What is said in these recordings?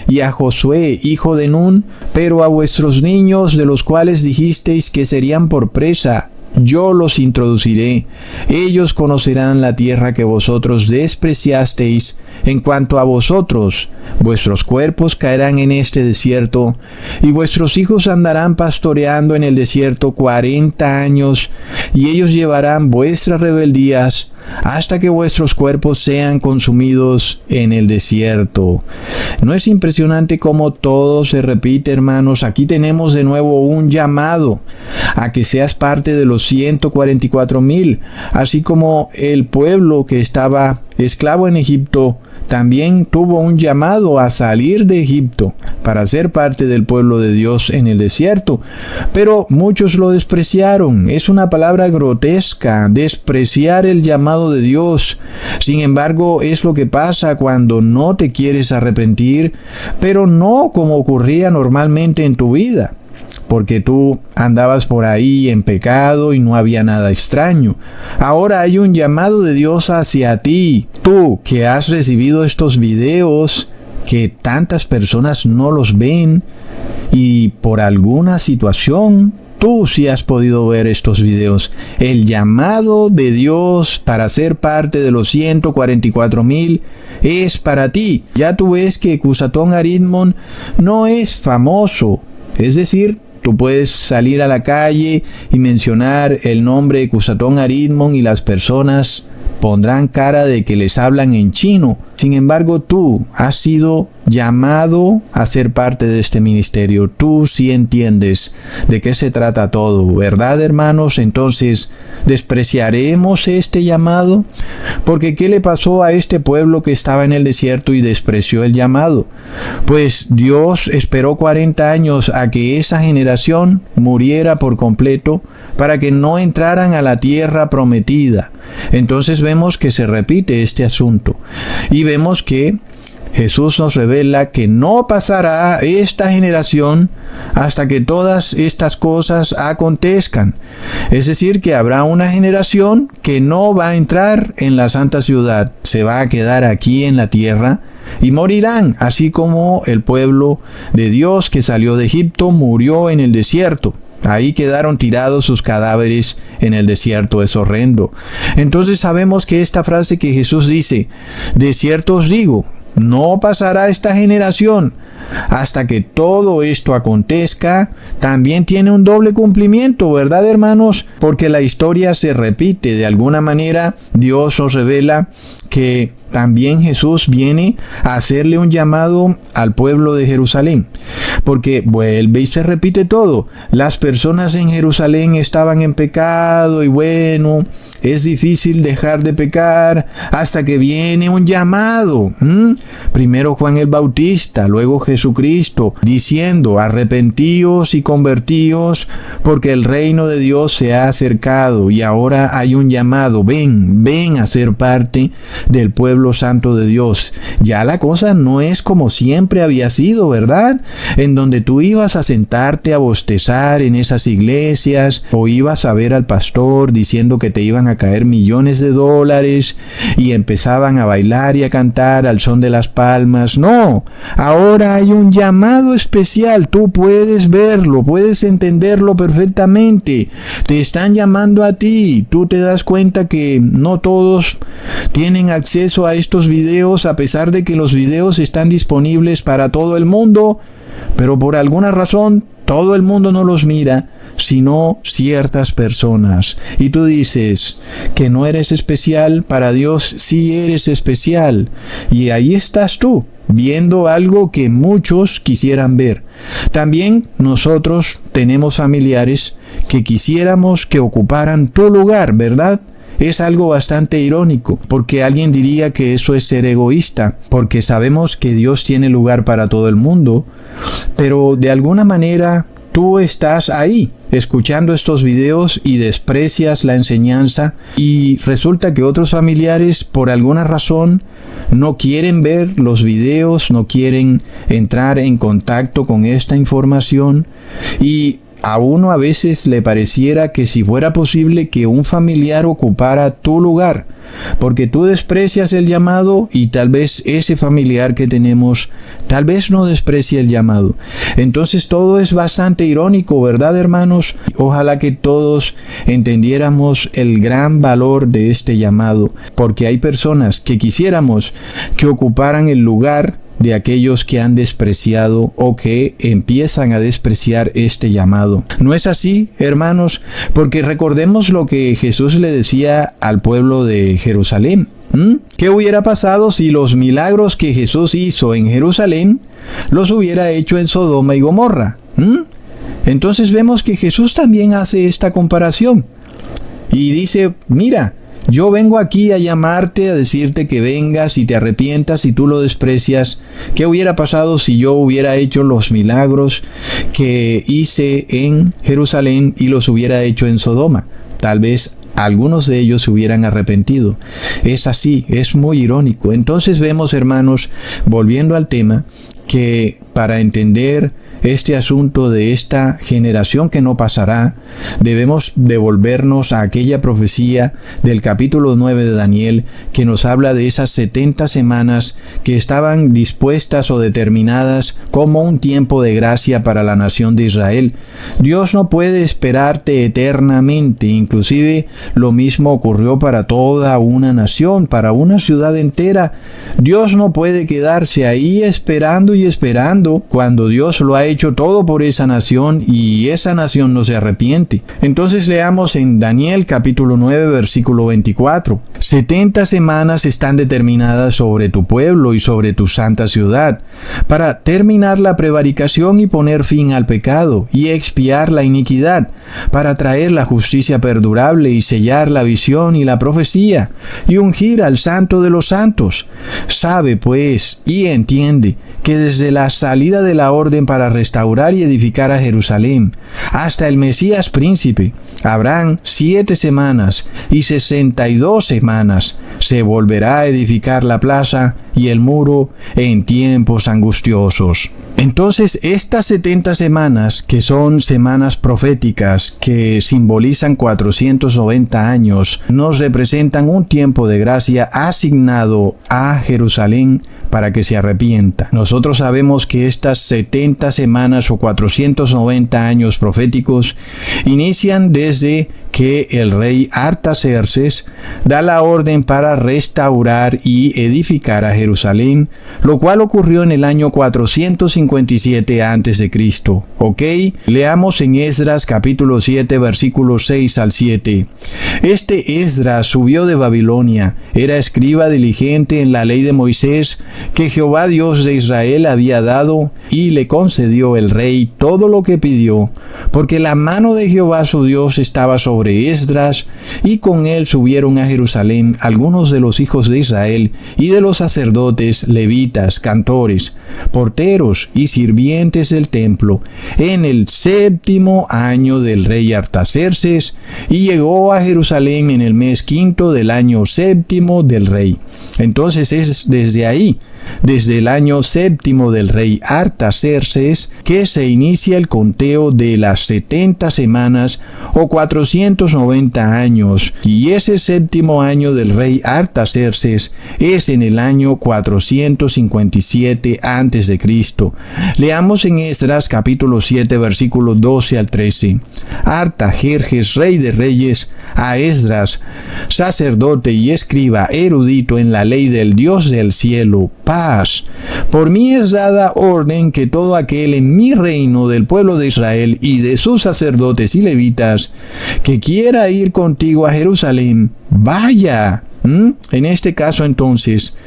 y a Josué, hijo de Nun, pero a vuestros niños, de los cuales dijisteis que serían por presa, yo los introduciré. Ellos conocerán la tierra que vosotros despreciasteis. En cuanto a vosotros, vuestros cuerpos caerán en este desierto, y vuestros hijos andarán pastoreando en el desierto 40 años, y ellos llevarán vuestras rebeldías hasta que vuestros cuerpos sean consumidos en el desierto. ¿No es impresionante cómo todo se repite, hermanos? Aquí tenemos de nuevo un llamado a que seas parte de los 144,000, así como el pueblo que estaba esclavo en Egipto también tuvo un llamado a salir de Egipto para ser parte del pueblo de Dios en el desierto. Pero muchos lo despreciaron. Es una palabra grotesca, despreciar el llamado de Dios. Sin embargo, es lo que pasa cuando no te quieres arrepentir, pero no como ocurría normalmente en tu vida, porque tú andabas por ahí en pecado y no había nada extraño. Ahora hay un llamado de Dios hacia ti. Tú que has recibido estos videos, que tantas personas no los ven, y por alguna situación tú sí has podido ver estos videos. El llamado de Dios para ser parte de los 144,000 es para ti. Ya tú ves que Cusatón Arismon no es famoso. Es decir, tú puedes salir a la calle y mencionar el nombre de Cusatón Arismon y las personas pondrán cara de que les hablan en chino. Sin embargo, tú has sido llamado a ser parte de este ministerio. Tú sí entiendes de qué se trata todo, ¿verdad, hermanos? Entonces, ¿despreciaremos este llamado? Porque ¿qué le pasó a este pueblo que estaba en el desierto y despreció el llamado? Pues Dios esperó 40 años a que esa generación muriera por completo para que no entraran a la tierra prometida. Entonces vemos que se repite este asunto y vemos que Jesús nos revela que no pasará esta generación hasta que todas estas cosas acontezcan. Es decir, que habrá una generación que no va a entrar en la santa ciudad, se va a quedar aquí en la tierra y morirán, así como el pueblo de Dios que salió de Egipto murió en el desierto. Ahí quedaron tirados sus cadáveres en el desierto. Es horrendo. Entonces sabemos que esta frase que Jesús dice, de cierto os digo, no pasará esta generación hasta que todo esto acontezca, también tiene un doble cumplimiento, ¿verdad, hermanos? Porque la historia se repite. De alguna manera, Dios nos revela que también Jesús viene a hacerle un llamado al pueblo de Jerusalén. Porque vuelve y se repite todo. Las personas en Jerusalén estaban en pecado y bueno, es difícil dejar de pecar hasta que viene un llamado. Primero Juan el Bautista, luego Jesucristo, diciendo, arrepentíos y convertíos porque el reino de Dios se ha acercado. Y ahora hay un llamado, ven a ser parte del pueblo santo de Dios. Ya la cosa no es como siempre había sido, ¿verdad? En donde tú ibas a sentarte a bostezar en esas iglesias o ibas a ver al pastor diciendo que te iban a caer millones de dólares y empezaban a bailar y a cantar al son de las palmas. No, ahora hay un llamado especial. Tú puedes verlo, puedes entenderlo perfectamente. Te están llamando a ti. Tú te das cuenta que no todos tienen acceso a estos videos, a pesar de que los videos están disponibles para todo el mundo, pero por alguna razón todo el mundo no los mira, sino ciertas personas. Y tú dices que no eres especial. Para Dios sí eres especial. Y ahí estás tú, viendo algo que muchos quisieran ver. También nosotros tenemos familiares que quisiéramos que ocuparan tu lugar, ¿verdad? Es algo bastante irónico, porque alguien diría que eso es ser egoísta, porque sabemos que Dios tiene lugar para todo el mundo, pero de alguna manera tú estás ahí, escuchando estos videos y desprecias la enseñanza, y resulta que otros familiares, por alguna razón, no quieren ver los videos, no quieren entrar en contacto con esta información, y a uno a veces le pareciera que si fuera posible que un familiar ocupara tu lugar, porque tú desprecias el llamado y tal vez ese familiar que tenemos tal vez no desprecie el llamado. Entonces todo es bastante irónico, ¿verdad, hermanos? Ojalá que todos entendiéramos el gran valor de este llamado, porque hay personas que quisiéramos que ocuparan el lugar de aquellos que han despreciado o que empiezan a despreciar este llamado. ¿No es así, hermanos? Porque recordemos lo que Jesús le decía al pueblo de Jerusalén. ¿Qué hubiera pasado si los milagros que Jesús hizo en Jerusalén los hubiera hecho en Sodoma y Gomorra? Entonces vemos que Jesús también hace esta comparación y dice, mira, yo vengo aquí a llamarte, a decirte que vengas y te arrepientas si tú lo desprecias. ¿Qué hubiera pasado si yo hubiera hecho los milagros que hice en Jerusalén y los hubiera hecho en Sodoma? Tal vez algunos de ellos se hubieran arrepentido. Es así, es muy irónico. Entonces vemos, hermanos, volviendo al tema, que para entender este asunto de esta generación que no pasará, debemos devolvernos a aquella profecía del capítulo 9 de Daniel que nos habla de esas 70 semanas que estaban dispuestas o determinadas como un tiempo de gracia para la nación de Israel. Dios no puede esperarte eternamente, inclusive lo mismo ocurrió para toda una nación, para una ciudad entera. Dios no puede quedarse ahí esperando y esperando cuando Dios lo ha hecho todo por esa nación y esa nación no se arrepiente. Entonces leamos en Daniel capítulo 9 versículo 24. 70 semanas están determinadas sobre tu pueblo y sobre tu santa ciudad, para terminar la prevaricación y poner fin al pecado y expiar la iniquidad, para traer la justicia perdurable y sellar la visión y la profecía, y ungir al santo de los santos. Sabe pues y entiende que desde la salida de la orden para restaurar y edificar a Jerusalén hasta el Mesías príncipe habrán 7 semanas y 62 semanas. Se volverá a edificar la plaza y el muro en tiempos angustiosos. Entonces, estas 70 semanas, que son semanas proféticas que simbolizan 490 años, nos representan un tiempo de gracia asignado a Jerusalén para que se arrepienta. Nosotros sabemos que estas 70 semanas o 490 años proféticos inician desde que el rey Artaxerxes da la orden para restaurar y edificar a Jerusalén, lo cual ocurrió en el año 457 a.C. ¿Ok? Leamos en Esdras capítulo 7 versículos 6 al 7. Este Esdras subió de Babilonia, era escriba diligente en la ley de Moisés que Jehová Dios de Israel había dado, y le concedió el rey todo lo que pidió, porque la mano de Jehová su Dios estaba sobre Esdras, y con él subieron a Jerusalén algunos de los hijos de Israel y de los sacerdotes, levitas, cantores, porteros y sirvientes del templo, en el 7º año del rey Artaxerxes, y llegó a Jerusalén en el mes 5 del año 7 del rey. Entonces es desde ahí, desde el año 7 del rey Artaxerxes, que se inicia el conteo de las 70 semanas o 490 años, y ese 7º año del rey Artaxerxes es en el año 457 a.C. Leamos en Esdras capítulo 7 versículos 12 al 13. Artajerjes, rey de reyes, a Esdras, sacerdote y escriba erudito en la ley del Dios del cielo, paz. Por mí es dada orden que todo aquel en mi reino del pueblo de Israel y de sus sacerdotes y levitas que quiera ir contigo a Jerusalén, vaya. En este caso entonces,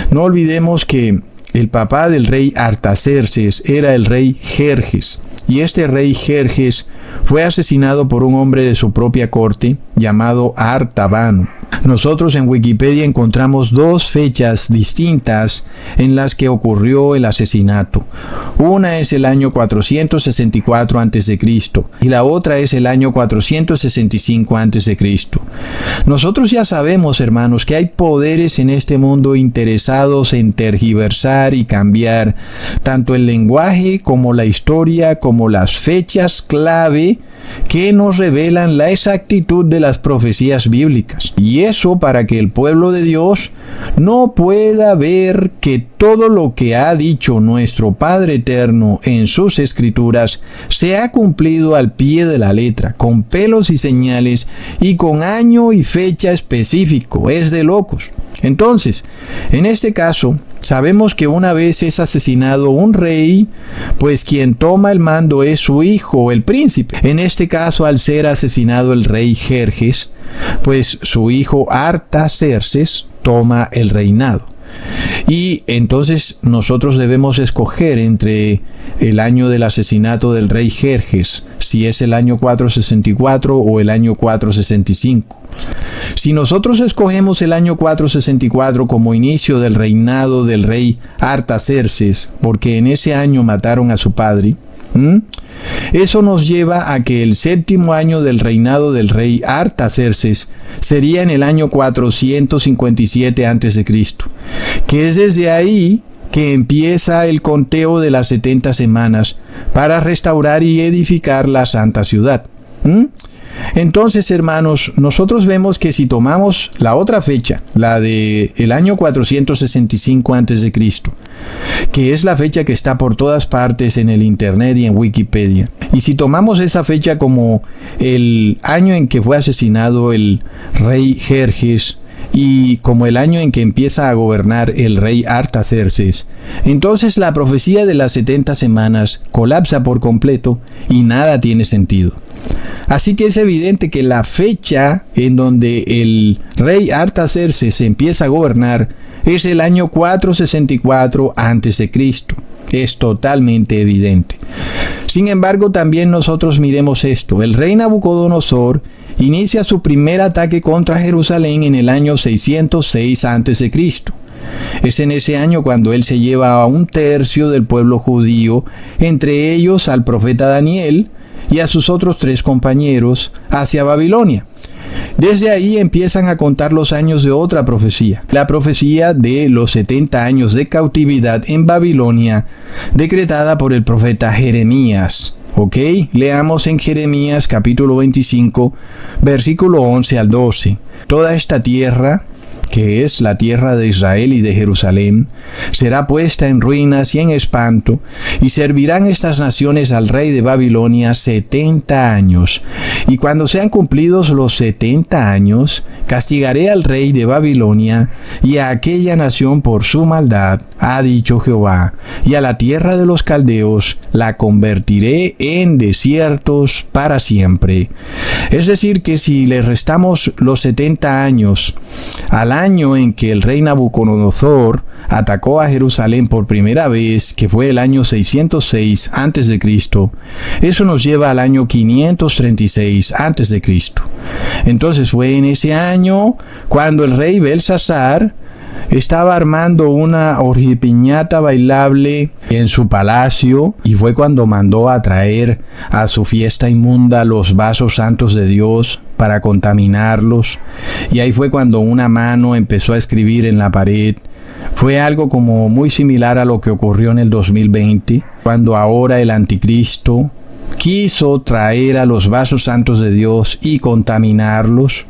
no olvidemos que el papá del rey Artaxerxes era el rey Jerjes, y este rey Jerjes fue asesinado por un hombre de su propia corte llamado Artabano. Nosotros en Wikipedia encontramos 2 fechas distintas en las que ocurrió el asesinato. Una es el año 464 a.C. y la otra es el año 465 a.C. Nosotros ya sabemos, hermanos, que hay poderes en este mundo interesados en tergiversar y cambiar tanto el lenguaje como la historia, como las fechas clave que nos revelan la exactitud de las profecías bíblicas. Y eso para que el pueblo de Dios no pueda ver que todo lo que ha dicho nuestro Padre Eterno en sus escrituras se ha cumplido al pie de la letra, con pelos y señales y con año y fecha específico. Es de locos. Entonces, en este caso, sabemos que una vez es asesinado un rey, pues quien toma el mando es su hijo, el príncipe. En este caso, al ser asesinado el rey Jerjes, pues su hijo Artaxerxes toma el reinado. Y entonces nosotros debemos escoger entre el año del asesinato del rey Jerjes, si es el año 464 o el año 465. Si nosotros escogemos el año 464 como inicio del reinado del rey Artaxerxes, porque en ese año mataron a su padre, eso nos lleva a que el séptimo año del reinado del rey Artaxerxes sería en el año 457 a.C., que es desde ahí que empieza el conteo de las 70 semanas para restaurar y edificar la santa ciudad. Entonces, hermanos, nosotros vemos que si tomamos la otra fecha, la de el año 465 a.C., que es la fecha que está por todas partes en el internet y en Wikipedia, y si tomamos esa fecha como el año en que fue asesinado el rey Jerjes y como el año en que empieza a gobernar el rey Artaxerxes, entonces la profecía de las 70 semanas colapsa por completo y nada tiene sentido. Así que es evidente que la fecha en donde el rey Artaxerxes empieza a gobernar es el año 464 a.C. Es totalmente evidente. Sin embargo, también nosotros miremos esto. El rey Nabucodonosor inicia su primer ataque contra Jerusalén en el año 606 a.C. Es en ese año cuando él se lleva a un tercio del pueblo judío, entre ellos al profeta Daniel y a sus otros 3 compañeros, hacia Babilonia. Desde ahí empiezan a contar los años de otra profecía, la profecía de los 70 años de cautividad en Babilonia, decretada por el profeta Jeremías. ¿Ok? Leamos en Jeremías capítulo 25, versículo 11 al 12. Toda esta tierra, que es la tierra de Israel y de Jerusalén, será puesta en ruinas y en espanto, y servirán estas naciones al rey de Babilonia 70 años. Y cuando sean cumplidos los 70 años, castigaré al rey de Babilonia y a aquella nación por su maldad, ha dicho Jehová, y a la tierra de los caldeos la convertiré en desiertos para siempre. Es decir, que si le restamos los 70 años al año en que el rey Nabucodonosor atacó a Jerusalén por primera vez, que fue el año 606 a.C., eso nos lleva al año 536 a.C. Entonces fue en ese año cuando el rey Belsasar estaba armando una orgipiñata bailable en su palacio, y fue cuando mandó a traer a su fiesta inmunda los vasos santos de Dios para contaminarlos, y ahí fue cuando una mano empezó a escribir en la pared. Fue algo como muy similar a lo que ocurrió en el 2020, cuando ahora el anticristo quiso traer a los vasos santos de Dios y contaminarlos.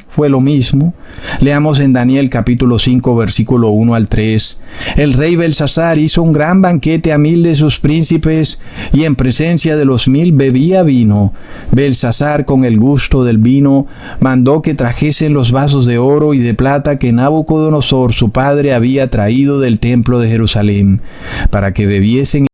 Fue lo mismo. Leamos en Daniel capítulo 5 versículo 1 al 3. El rey Belsasar hizo un gran banquete a 1000 de sus príncipes, y en presencia de los 1000 bebía vino. Belsasar, con el gusto del vino, mandó que trajesen los vasos de oro y de plata que Nabucodonosor su padre había traído del templo de Jerusalén, para que bebiesen